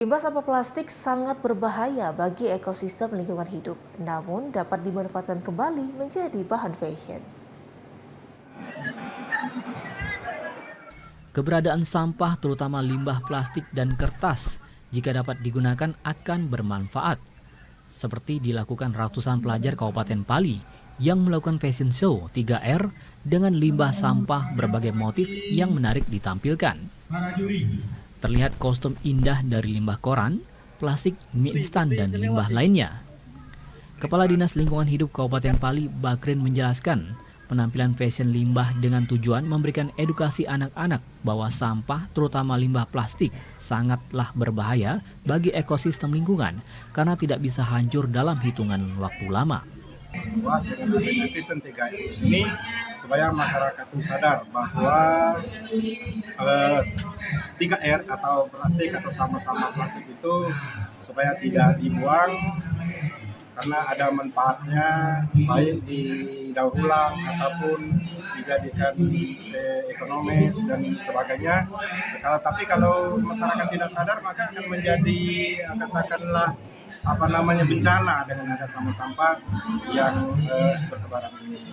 Limbah sampah plastik sangat berbahaya bagi ekosistem lingkungan hidup, namun dapat dimanfaatkan kembali menjadi bahan fashion. Keberadaan sampah terutama limbah plastik dan kertas jika dapat digunakan akan bermanfaat. Seperti dilakukan ratusan pelajar Kabupaten Pali yang melakukan fashion show 3R dengan limbah sampah berbagai motif yang menarik ditampilkan. Terlihat kostum indah dari limbah koran, plastik, mie instan, dan limbah lainnya. Kepala Dinas Lingkungan Hidup Kabupaten Pali, Bakrin, menjelaskan penampilan fashion limbah dengan tujuan memberikan edukasi anak-anak bahwa sampah, terutama limbah plastik, sangatlah berbahaya bagi ekosistem lingkungan karena tidak bisa hancur dalam hitungan waktu lama. Luas dengan adanya Fashion 3 ini supaya masyarakat itu sadar bahwa 3R atau plastik atau sampah-sampah plastik itu supaya tidak dibuang karena ada manfaatnya baik di daur ulang ataupun dijadikan ekonomis dan sebagainya. Tapi kalau masyarakat tidak sadar maka akan menjadi katakanlah bencana dengan ada sampah-sampah yang bertebaran ini.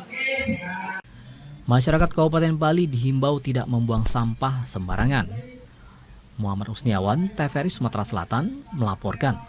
Masyarakat Kabupaten Pali dihimbau tidak membuang sampah sembarangan. Muhammad Usniawan, TVRI Sumatera Selatan, melaporkan.